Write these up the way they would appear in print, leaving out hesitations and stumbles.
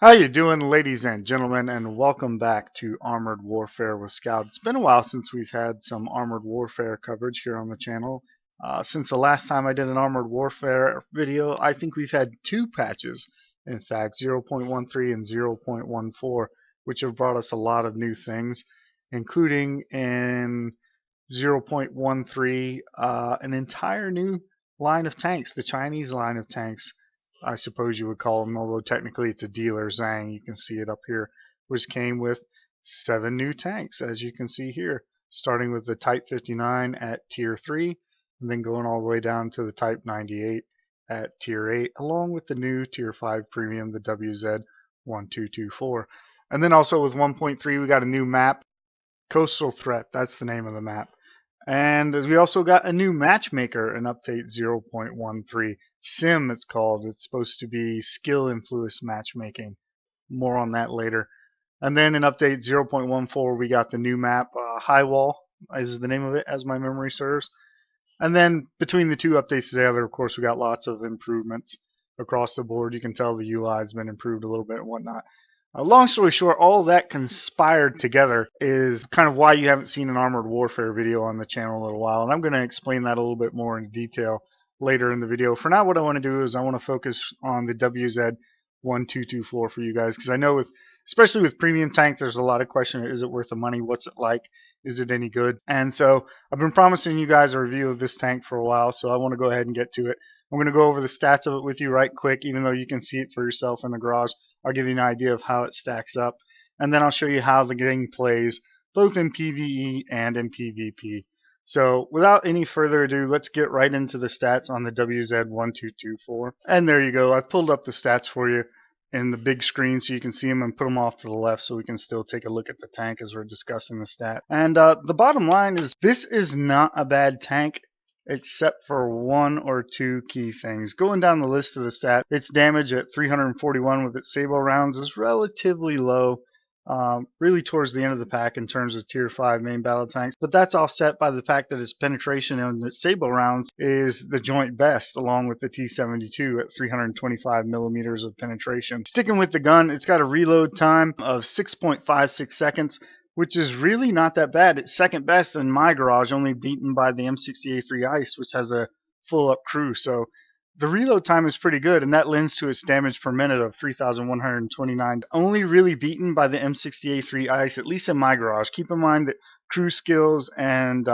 How you doing, ladies and gentlemen, and welcome back to Armored Warfare with Scout. It's been a while since we've had some Armored Warfare coverage here on the channel. Since the last time I did an Armored Warfare video, I think we've had two patches, in fact, 0.13 and 0.14, which have brought us a lot of new things, including in 0.13 an entire new line of tanks, the Chinese line of tanks, I suppose you would call them, although technically it's a dealer Zhang. You can see it up here, which came with 7 new tanks, as you can see here, starting with the Type 59 at Tier 3, and then going all the way down to the Type 98 at Tier 8, along with the new Tier 5 Premium, the WZ-1224. And then also with 1.3, we got a new map, Coastal Threat, that's the name of the map. And we also got a new matchmaker in update 0.13. SIMM it's called. It's supposed to be skill influence matchmaking. More on that later. And then in update 0.14 we got the new map, High Wall is the name of it, as my memory serves. And then between the two updates together, of course, we got lots of improvements across the board. You can tell the UI has been improved a little bit and whatnot. Long story short, all of that conspired together is kind of why you haven't seen an Armored Warfare video on the channel in a little while, and I'm going to explain that a little bit more in detail later in the video. For now, what I want to do is I want to focus on the WZ-1224 for you guys, because I know especially with premium tank, there's a lot of question: is it worth the money? What's it like? Is it any good? And so I've been promising you guys a review of this tank for a while, so I want to go ahead and get to it. I'm going to go over the stats of it with you right quick, even though you can see it for yourself in the garage. I'll give you an idea of how it stacks up, and then I'll show you how the game plays both in PvE and in PvP. So without any further ado, let's get right into the stats on the WZ-1224. And there you go. I've pulled up the stats for you in the big screen so you can see them, and put them off to the left so we can still take a look at the tank as we're discussing the stat. And the bottom line is this is not a bad tank, except for one or two key things. Going down the list of the stats, its damage at 341 with its sabot rounds is relatively low, really towards the end of the pack in terms of Tier 5 main battle tanks, but that's offset by the fact that its penetration and its sabot rounds is the joint best, along with the T-72 at 325 millimeters of penetration. Sticking with the gun, it's got a reload time of 6.56 seconds, which is really not that bad. It's second best in my garage, only beaten by the M60A3 Ice, which has a full-up crew. So the reload time is pretty good, and that lends to its damage per minute of 3,129. Only really beaten by the M60A3 Ice, at least in my garage. Keep in mind that crew skills and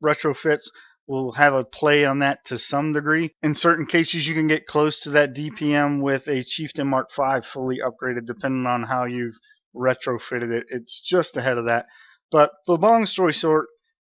retrofits will have a play on that to some degree. In certain cases, you can get close to that DPM with a Chieftain Mark V fully upgraded, depending on how you've retrofitted it. It's just ahead of that. But the long story short,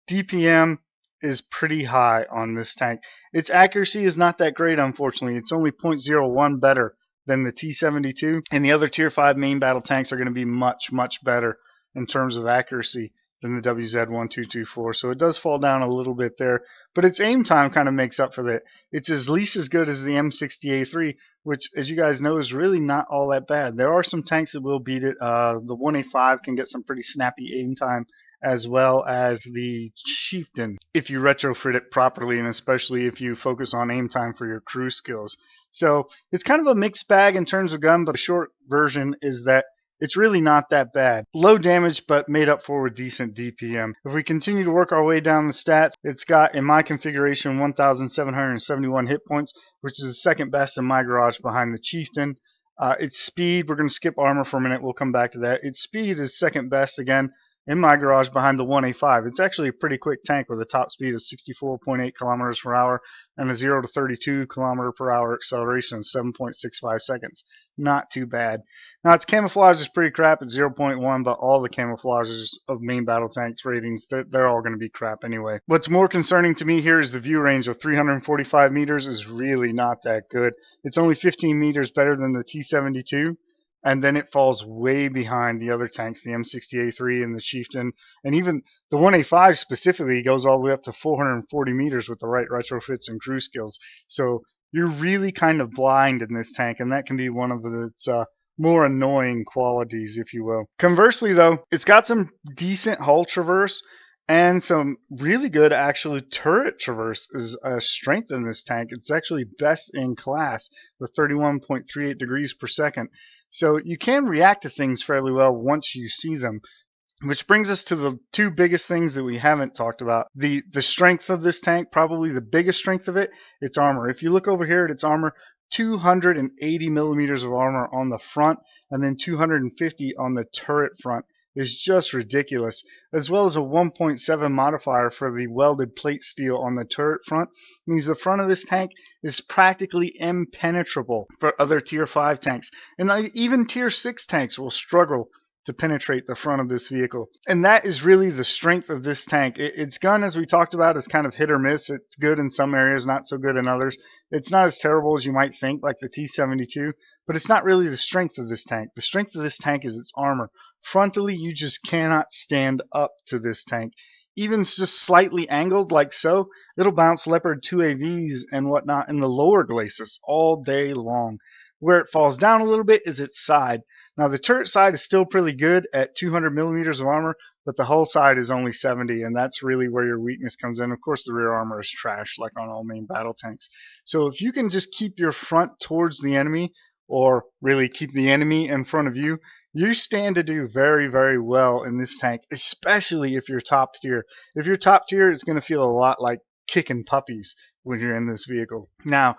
DPM is pretty high on this tank. Its accuracy is not that great, unfortunately. It's only 0.01 better than the T-72, and the other Tier 5 main battle tanks are going to be much, much better in terms of accuracy than the WZ-1224. So it does fall down a little bit there, but its aim time kind of makes up for that. It's at least as good as the M60A3, which, as you guys know, is really not all that bad. There are some tanks that will beat it. The 1A5 can get some pretty snappy aim time, as well as the Chieftain, if you retrofit it properly, and especially if you focus on aim time for your crew skills. So it's kind of a mixed bag in terms of gun, but the short version is that it's really not that bad. Low damage, but made up for with decent DPM. If we continue to work our way down the stats, it's got, in my configuration, 1,771 hit points, which is the second best in my garage behind the Chieftain. Its speed, we're going to skip armor for a minute, we'll come back to that. Its speed is second best again in my garage behind the 1A5. It's actually a pretty quick tank with a top speed of 64.8 kilometers per hour and a 0 to 32 kilometer per hour acceleration in 7.65 seconds. Not too bad. Now, its camouflage is pretty crap at 0.1, but all the camouflages of main battle tanks ratings, they're all going to be crap anyway. What's more concerning to me here is the view range of 345 meters is really not that good. It's only 15 meters better than the T-72, and then it falls way behind the other tanks, the M60A3 and the Chieftain, and even the 1A5 specifically goes all the way up to 440 meters with the right retrofits and crew skills. So you're really kind of blind in this tank, and that can be one of its more annoying qualities, if you will. Conversely, though, it's got some decent hull traverse and some really good actually turret traverse is a strength in this tank. It's actually best in class with 31.38 degrees per second. So you can react to things fairly well once you see them. Which brings us to the two biggest things that we haven't talked about. The strength of this tank, probably the biggest strength of it, its armor. If you look over here at its armor, 280 millimeters of armor on the front and then 250 on the turret front is just ridiculous, as well as a 1.7 modifier for the welded plate steel on the turret front. Means the front of this tank is practically impenetrable for other tier 5 tanks, and even tier 6 tanks will struggle to penetrate the front of this vehicle. And that is really the strength of this tank. Its gun, as we talked about, is kind of hit or miss. It's good in some areas, not so good in others. It's not as terrible as you might think, like the T-72, but it's not really the strength of this tank. The strength of this tank is its armor. Frontally, you just cannot stand up to this tank. Even just slightly angled like so, it'll bounce Leopard 2AVs and whatnot in the lower glacis all day long. Where it falls down a little bit is its side. Now the turret side is still pretty good at 200 millimeters of armor, but the hull side is only 70, and that's really where your weakness comes in. Of course, the rear armor is trash, like on all main battle tanks. So if you can just keep your front towards the enemy, or really keep the enemy in front of you, you stand to do very, very well in this tank, especially if you're top tier. If you're top tier, it's going to feel a lot like kicking puppies when you're in this vehicle. Now,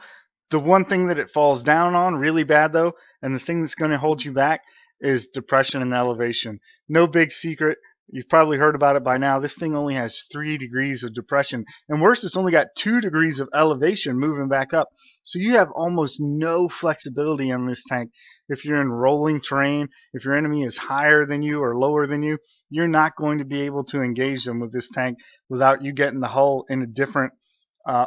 the one thing that it falls down on really bad though, and the thing that's going to hold you back, is depression and elevation. No big secret. You've probably heard about it by now. This thing only has 3 degrees of depression. And worse, it's only got 2 degrees of elevation moving back up. So you have almost no flexibility on this tank. If you're in rolling terrain, if your enemy is higher than you or lower than you, you're not going to be able to engage them with this tank without you getting the hull in a different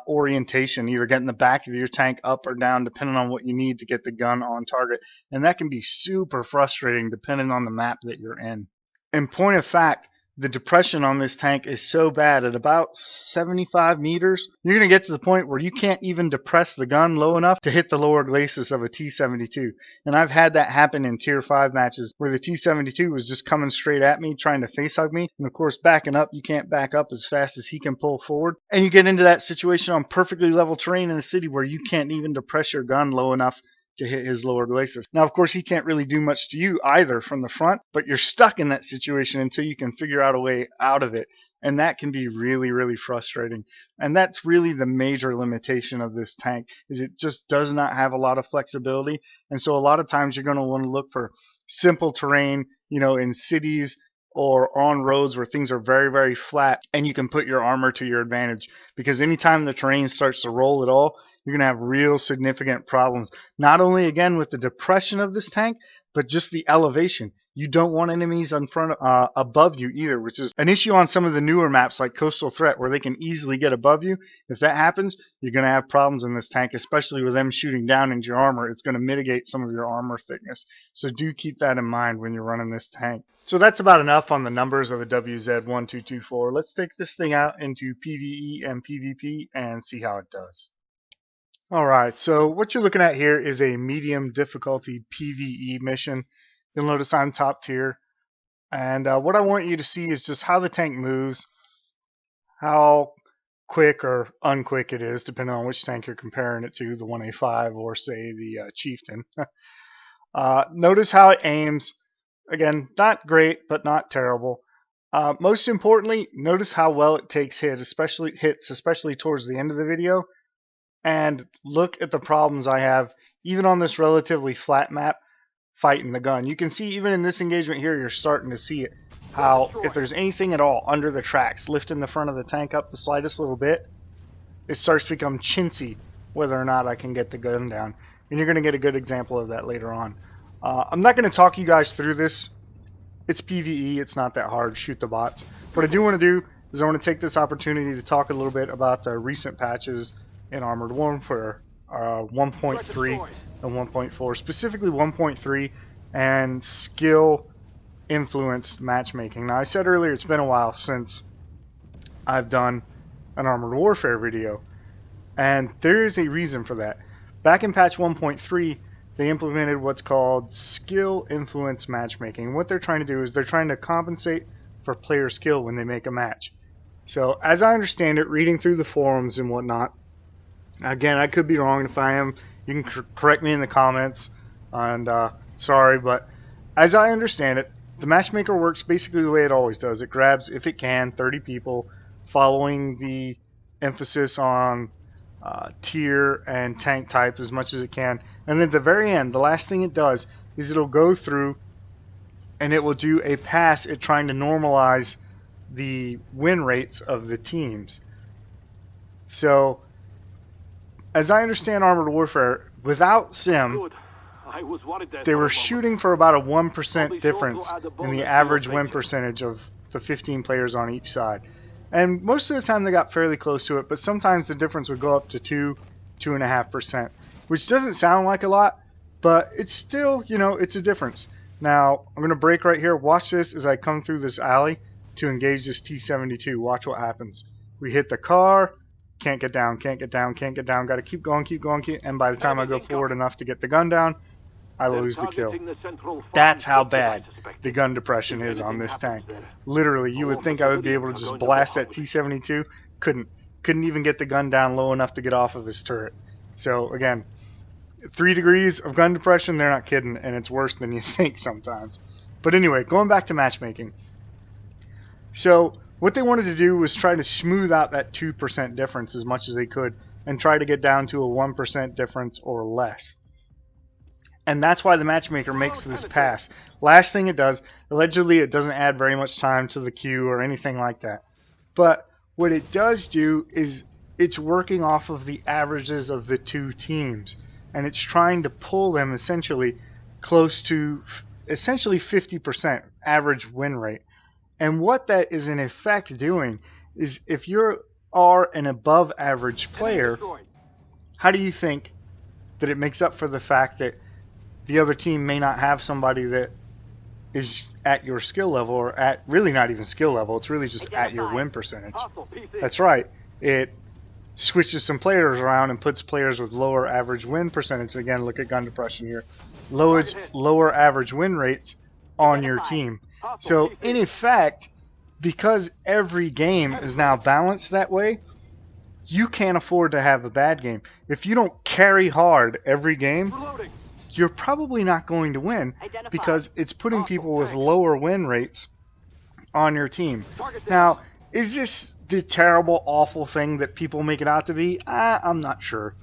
orientation, either getting the back of your tank up or down depending on what you need to get the gun on target. And that can be super frustrating depending on the map that you're in. In point of fact, the depression on this tank is so bad at about 75 meters, you're going to get to the point where you can't even depress the gun low enough to hit the lower glacis of a T-72. And I've had that happen in tier 5 matches where the T-72 was just coming straight at me, trying to face hug me. And of course, backing up, you can't back up as fast as he can pull forward. And you get into that situation on perfectly level terrain in a city where you can't even depress your gun low enough to hit his lower glacis. Now, of course, he can't really do much to you either from the front, but you're stuck in that situation until you can figure out a way out of it. And that can be really, really frustrating. And that's really the major limitation of this tank, is it just does not have a lot of flexibility. And so a lot of times you're going to want to look for simple terrain, in cities or on roads where things are very, very flat, and you can put your armor to your advantage. Because anytime the terrain starts to roll at all, you're going to have real significant problems. Not only, again, with the depression of this tank, but just the elevation. You don't want enemies in front, above you either, which is an issue on some of the newer maps like Coastal Threat, where they can easily get above you. If that happens, you're going to have problems in this tank, especially with them shooting down into your armor. It's going to mitigate some of your armor thickness. So do keep that in mind when you're running this tank. So that's about enough on the numbers of the WZ-1224. Let's take this thing out into PvE and PvP and see how it does. Alright, so what you're looking at here is a medium difficulty PvE mission. You'll notice I'm top tier. And what I want you to see is just how the tank moves, how quick or unquick it is, depending on which tank you're comparing it to, the 1A5 or, say, the Chieftain. Notice how it aims. Again, not great, but not terrible. Most importantly, notice how well it takes hits, especially towards the end of the video. And look at the problems I have, even on this relatively flat map, fighting the gun. You can see even in this engagement here, you're starting to see it. How if there's anything at all under the tracks, lifting the front of the tank up the slightest little bit, it starts to become chintzy whether or not I can get the gun down. And you're going to get a good example of that later on. I'm not going to talk you guys through this. It's PvE, it's not that hard, shoot the bots. What I do want to do is I want to take this opportunity to talk a little bit about the recent patches in Armored Warfare 1.3 and 1.4, specifically 1.3 and skill influenced matchmaking. Now, I said earlier it's been a while since I've done an Armored Warfare video, and there is a reason for that. Back in patch 1.3, they implemented what's called skill influence matchmaking. What they're trying to do is they're trying to compensate for player skill when they make a match. So as I understand it, reading through the forums and whatnot, again, I could be wrong. If I am, you can correct me in the comments and Sorry, but as I understand it, the matchmaker works basically the way it always does. It grabs, if it can, 30 people following the emphasis on tier and tank type as much as it can. And then at the very end, the last thing it does is it'll go through and it will do a pass at trying to normalize the win rates of the teams. So, as I understand Armored Warfare, without SIMM, they were shooting for about a 1% difference in the average win percentage of the 15 players on each side. And most of the time they got fairly close to it, but sometimes the difference would go up to 2.5%, which doesn't sound like a lot, but it's still, it's a difference. Now, I'm going to break right here. Watch this as I come through this alley to engage this T-72. Watch what happens. We hit the car. Can't get down, can't get down, can't get down. Got to keep going, and by the time I go forward enough to get the gun down, I lose the kill. That's how bad the gun depression is on this tank. Literally, you would think I would be able to just blast that T-72. Couldn't even get the gun down low enough to get off of his turret. So again, 3 degrees of gun depression, they're not kidding, and it's worse than you think sometimes. But anyway, going back to matchmaking. So what they wanted to do was try to smooth out that 2% difference as much as they could and try to get down to a 1% difference or less. And that's why the matchmaker makes this pass. Last thing it does, allegedly it doesn't add very much time to the queue or anything like that. But what it does do is it's working off of the averages of the two teams. And it's trying to pull them essentially close to essentially 50% average win rate. And what that is in effect doing is if you are an above average player, how do you think that it makes up for the fact that the other team may not have somebody that is at your skill level, or at really not even skill level, it's really just at your win percentage? That's right. It switches some players around and puts players with lower average win percentage. Again, look at gun depression here. Lower average win rates on your team. So in effect, because every game is now balanced that way, you can't afford to have a bad game. If you don't carry hard every game, you're probably not going to win because it's putting people with lower win rates on your team. Now, is this the terrible, awful thing that people make it out to be? I'm not sure.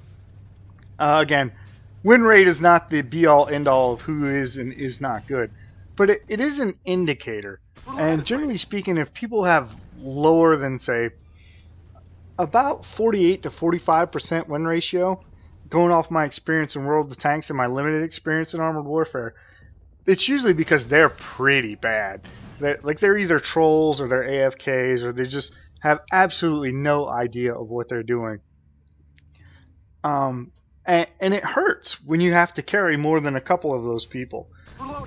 Again, win rate is not the be-all, end-all of who is and is not good. But it is an indicator. And generally speaking, if people have lower than, say, about 48 to 45% win ratio, going off my experience in World of Tanks and my limited experience in Armored Warfare, it's usually because they're pretty bad. They're either trolls or they're AFKs or they just have absolutely no idea of what they're doing. And it hurts when you have to carry more than a couple of those people.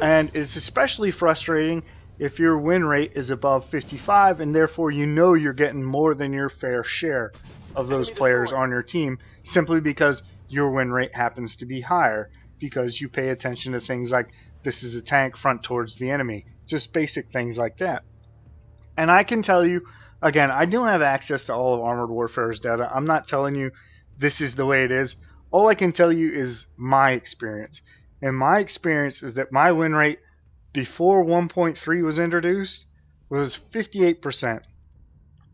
And it's especially frustrating if your win rate is above 55 and therefore you know you're getting more than your fair share of those players on your team simply because your win rate happens to be higher because you pay attention to things like this is a tank front towards the enemy, just basic things like that. And I can tell you, again, I don't have access to all of Armored Warfare's data. I'm not telling you this is the way it is. All I can tell you is my experience. And my experience is that my win rate before 1.3 was introduced was 58%.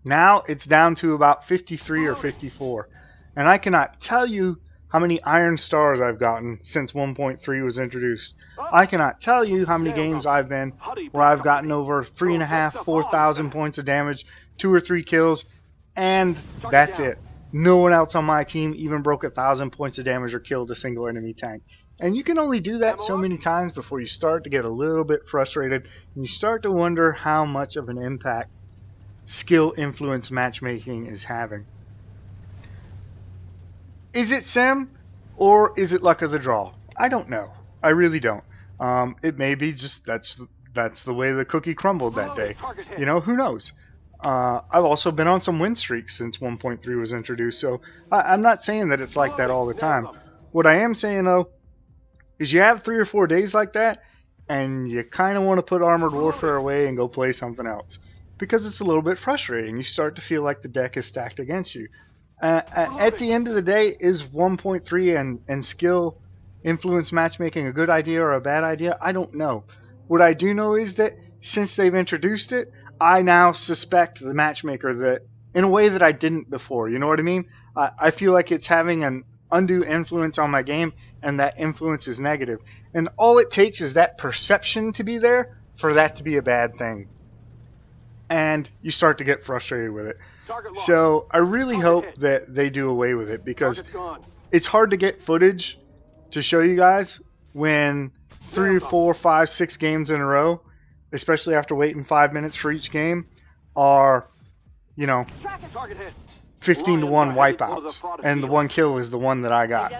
Now it's down to about 53 or 54. And I cannot tell you how many iron stars I've gotten since 1.3 was introduced. I cannot tell you how many games I've been where I've gotten over 3,500, 4,000 points of damage, 2 or 3 kills, and that's it. No one else on my team even broke 1,000 points of damage or killed a single enemy tank. And you can only do that so many times before you start to get a little bit frustrated and you start to wonder how much of an impact skill influence matchmaking is having. Is it SIMM or is it luck of the draw? I don't know. I really don't. It may be just that's the way the cookie crumbled that day. Who knows? I've also been on some win streaks since 1.3 was introduced, so I'm not saying that it's like that all the time. What I am saying, though, is you have 3 or 4 days like that, and you kind of want to put Armored Warfare away and go play something else. Because it's a little bit frustrating. You start to feel like the deck is stacked against you. At the end of the day, is 1.3 and skill influence matchmaking a good idea or a bad idea? I don't know. What I do know is that since they've introduced it, I now suspect the matchmaker that in a way that I didn't before. You know what I mean? I feel like it's having an undue influence on my game, and that influence is negative. And all it takes is that perception to be there for that to be a bad thing. And you start to get frustrated with it. So I really hope that they do away with it, because it's hard to get footage to show you guys when 3, 4, 5, 6 games in a row, especially after waiting 5 minutes for each game, are, 15 to 1 wipeouts, and the one kill is the one that I got,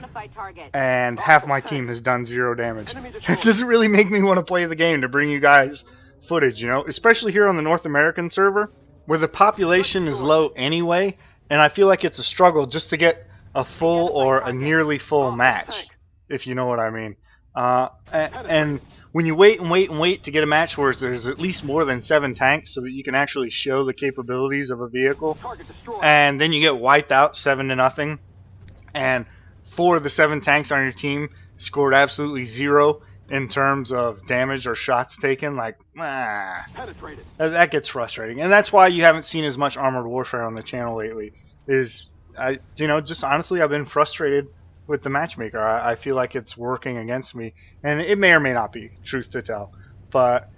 and half my team has done 0 damage. It doesn't really make me want to play the game to bring you guys footage, especially here on the North American server, where the population is low anyway, and I feel like it's a struggle just to get a full or a nearly full match, if you know what I mean. And when you wait and wait and wait to get a match where there's at least more than 7 tanks so that you can actually show the capabilities of a vehicle, and then you get wiped out 7-0, and 4 of the 7 tanks on your team scored absolutely 0 in terms of damage or shots taken, that gets frustrating. And that's why you haven't seen as much Armored Warfare on the channel lately, just honestly, I've been frustrated with the matchmaker. I feel like it's working against me, and it may or may not be, truth to tell, but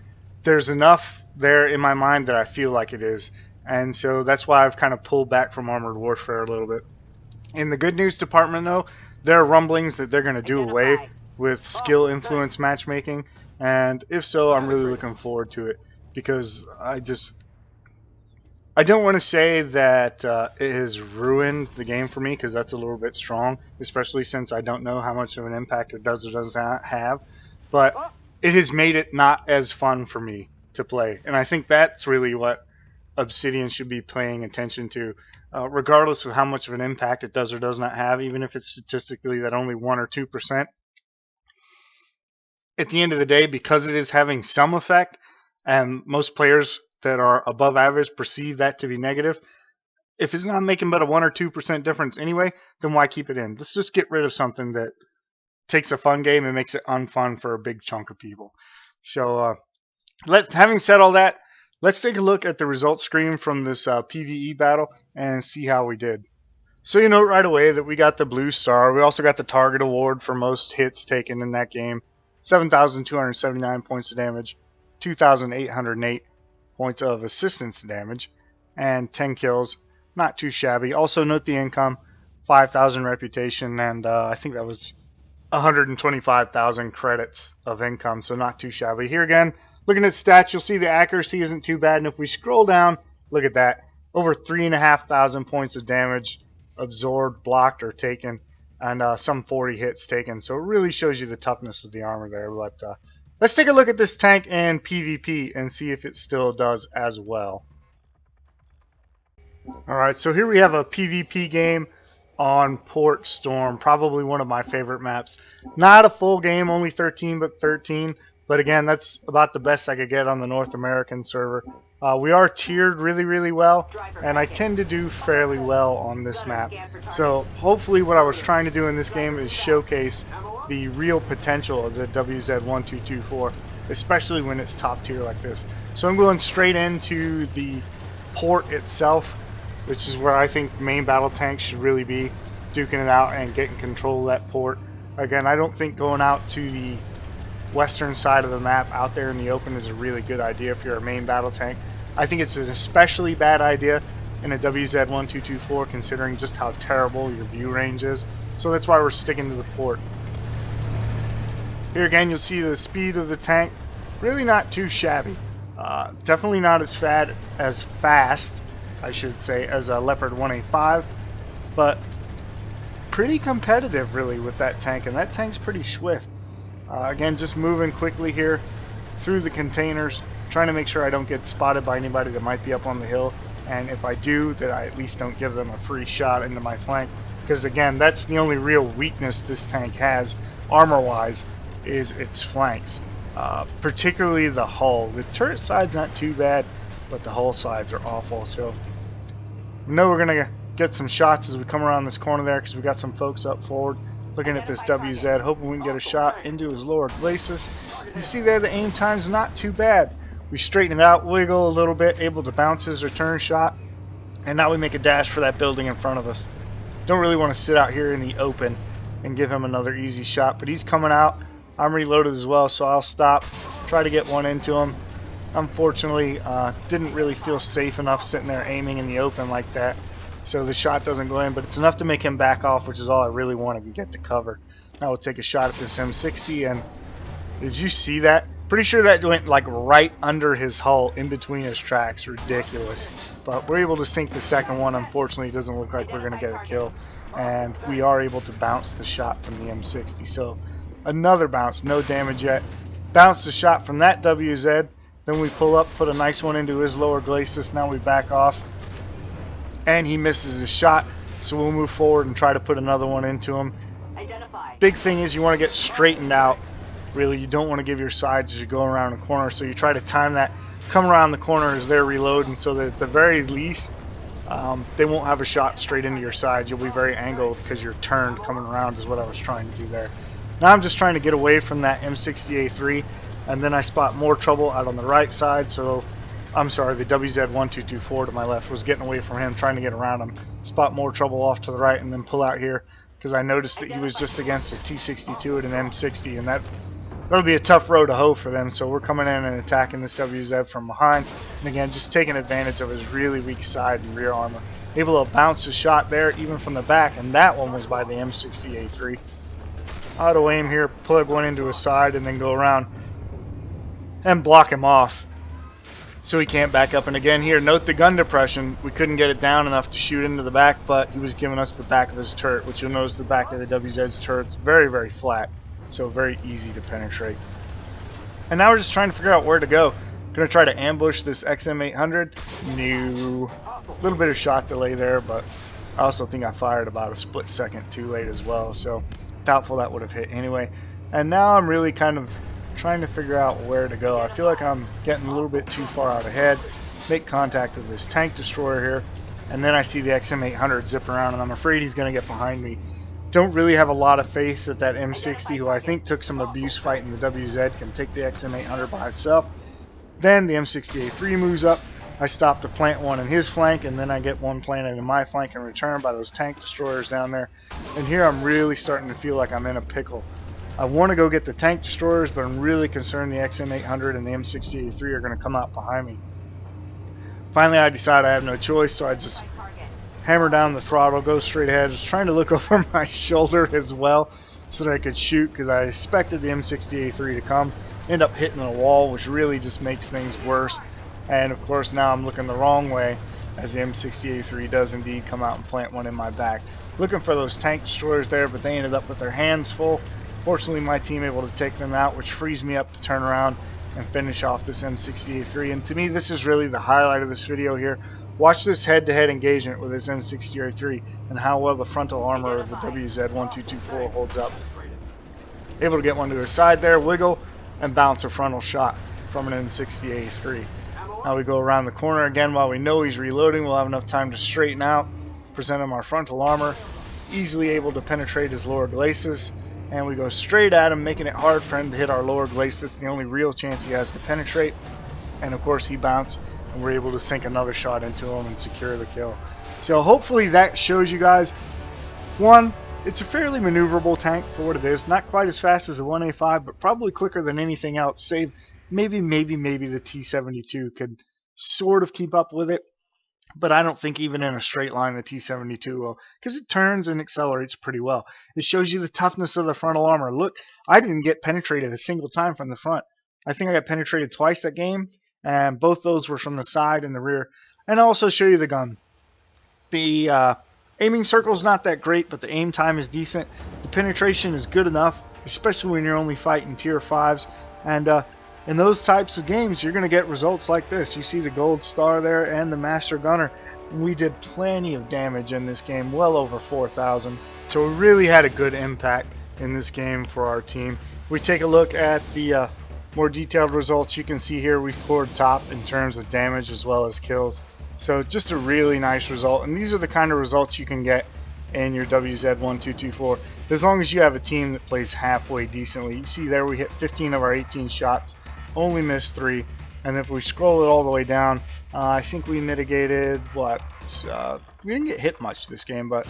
there's enough there in my mind that I feel like it is, and so that's why I've kind of pulled back from Armored Warfare a little bit. In the good news department, though, there are rumblings that they're going to do away with skill influence matchmaking, and if so, I'm really looking forward to it, because I don't want to say that it has ruined the game for me, because that's a little bit strong, especially since I don't know how much of an impact it does or doesn't have, but it has made it not as fun for me to play, and I think that's really what Obsidian should be paying attention to, regardless of how much of an impact it does or does not have, even if it's statistically that only 1 or 2%. At the end of the day, because it is having some effect, and most players that are above average perceive that to be negative, if it's not making but a 1 or 2% difference anyway, then why keep it in? Let's just get rid of something that takes a fun game and makes it unfun for a big chunk of people. So having said all that, let's take a look at the results screen from this PvE battle and see how we did. So you know right away that we got the blue star. We also got the target award for most hits taken in that game. 7,279 points of damage, 2,808 points of assistance damage, and 10 kills. Not too shabby. Also note the income, 5,000 reputation, and I think that was 125,000 credits of income, so not too shabby. Here again, looking at stats, you'll see the accuracy isn't too bad, and if we scroll down, look at that. Over 3,500 points of damage absorbed, blocked, or taken, and some 40 hits taken. So it really shows you the toughness of the armor there. But let's take a look at this tank in PvP and see if it still does as well. Alright, so here we have a PvP game on Port Storm, probably one of my favorite maps. Not a full game, only 13 but 13, but again, that's about the best I could get on the North American server. We are tiered really well, and I tend to do fairly well on this map. So hopefully what I was trying to do in this game is showcase the real potential of the WZ-1224, especially when it's top tier like this. So I'm going straight into the port itself, which is where I think main battle tanks should really be, duking it out and getting control of that port. Again, I don't think going out to the western side of the map out there in the open is a really good idea if you're a main battle tank. I think it's an especially bad idea in a WZ-1224, considering just how terrible your view range is. So that's why we're sticking to the port. Here again, you'll see the speed of the tank, really not too shabby. Definitely not as fast, I should say, as a Leopard 185, but pretty competitive really with that tank, and that tank's pretty swift. Again, just moving quickly here through the containers, trying to make sure I don't get spotted by anybody that might be up on the hill, and if I do, that I at least don't give them a free shot into my flank, because again, that's the only real weakness this tank has, armor-wise, is its flanks. Particularly the hull. The turret side's not too bad, but the hull sides are awful, so I know we're going to get some shots as we come around this corner there, because we got some folks up forward. looking at this WZ, hoping we can get a shot into his lower glacis. You see there the aim time's not too bad. We straighten it out, wiggle a little bit, able to bounce his return shot, and now we make a dash for that building in front of us. Don't really want to sit out here in the open and give him another easy shot, but he's coming out. I'm reloaded as well, so I'll stop, try to get one into him. Unfortunately, didn't really feel safe enough sitting there aiming in the open like that, so the shot doesn't go in, but it's enough to make him back off, which is all I really wanted to get to cover. Now we'll take a shot at this M60, and did you see that? Pretty sure that went like right under his hull, in between his tracks. Ridiculous. But we're able to sink the second one. Unfortunately, it doesn't look like we're going to get a kill, and we are able to bounce the shot from the M60. So another bounce, no damage yet. Bounce the shot from that WZ. Then we pull up, put a nice one into his lower glacis. Now we back off, and he misses his shot. So we'll move forward and try to put another one into him. Big thing is you want to get straightened out. Really, you don't want to give your sides as you go around the corner, so you try to time that, come around the corner as they're reloading, so that at the very least they won't have a shot straight into your sides. You'll be very angled because you're turned coming around is what I was trying to do there. Now I'm just trying to get away from that M60A3, and then I spot more trouble out on the right side. So I'm sorry, the WZ-1224 to my left was getting away from him, trying to get around him. Spot more trouble off to the right, and then pull out here because I noticed that he was just against a T62 at an M60, and that'll be a tough row to hoe for them. So we're coming in and attacking this WZ from behind, and again just taking advantage of his really weak side and rear armor. Able to bounce a shot there even from the back, and that one was by the M60A3. Auto aim here, plug one into his side, and then go around and block him off so he can't back up. And again here, note the gun depression. We couldn't get it down enough to shoot into the back, but he was giving us the back of his turret, which you'll notice the back of the WZ's turret's very, very flat, so very easy to penetrate. And now we're just trying to figure out where to go. Gonna try to ambush this XM800. No, little bit of shot delay there, but I also think I fired about a split second too late as well, so doubtful that would have hit anyway. And now I'm really kind of trying to figure out where to go. I feel like I'm getting a little bit too far out ahead. Make contact with this tank destroyer here, and then I see the XM800 zip around, and I'm afraid he's going to get behind me. Don't really have a lot of faith that that M60, who I think took some abuse fighting the WZ, can take the XM800 by itself. Then the M60A3 moves up. I stop to plant one in his flank, and then I get one planted in my flank in return by those tank destroyers down there. And here I'm really starting to feel like I'm in a pickle. I want to go get the tank destroyers, but I'm really concerned the XM800 and the M60A3 are going to come out behind me. Finally, I decide I have no choice, so I just hammer down the throttle, go straight ahead. I was trying to look over my shoulder as well so that I could shoot, because I expected the M60A3 to come. End up hitting a wall, which really just makes things worse. And of course now I'm looking the wrong way, as the M60A3 does indeed come out and plant one in my back. Looking for those tank destroyers there, but they ended up with their hands full. Fortunately, my team able to take them out, which frees me up to turn around and finish off this M60A3. And to me, this is really the highlight of this video here. Watch this head-to-head engagement with this M60A3 and how well the frontal armor of the WZ-1224 holds up. Able to get one to his side there, wiggle, and bounce a frontal shot from an M60A3. Now we go around the corner again while we know he's reloading. We'll have enough time to straighten out, present him our frontal armor, easily able to penetrate his lower glacis. And we go straight at him, making it hard for him to hit our lower glacis, the only real chance he has to penetrate. And of course he bounced, and we're able to sink another shot into him and secure the kill. So hopefully that shows you guys, one, it's a fairly maneuverable tank for what it is. Not quite as fast as the 1A5, but probably quicker than anything else, save maybe the T72 could sort of keep up with it. But I don't think even in a straight line the T72 will, because it turns and accelerates pretty well. It shows you the toughness of the frontal armor. Look, I didn't get penetrated a single time from the front. I think I got penetrated twice that game, and both those were from the side and the rear. And I'll also show you the gun. The aiming circle is not that great, but the aim time is decent. The penetration is good enough, especially when you're only fighting tier 5s. And in those types of games, you're going to get results like this. You see the gold star there and the master gunner. We did plenty of damage in this game, well over 4,000. So we really had a good impact in this game for our team. We take a look at the more detailed results. You can see here we scored top in terms of damage as well as kills. So just a really nice result. And these are the kind of results you can get in your WZ-1224. as long as you have a team that plays halfway decently. You see there we hit 15 of our 18 shots, only missed 3. And if we scroll it all the way down, I think we mitigated what? We didn't get hit much this game, but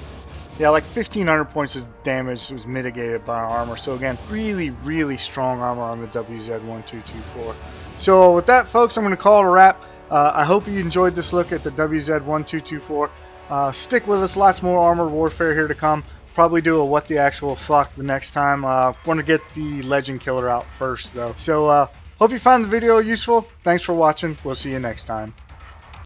yeah, like 1,500 points of damage was mitigated by our armor. So again, really, really strong armor on the WZ-1224. So with that, folks, I'm going to call it a wrap. I hope you enjoyed this look at the WZ-1224. Stick with us, lots more armored warfare here to come. Probably do a what the actual fuck the next time. Want to get the legend killer out first though. So hope you found the video useful. Thanks for watching. We'll see you next time.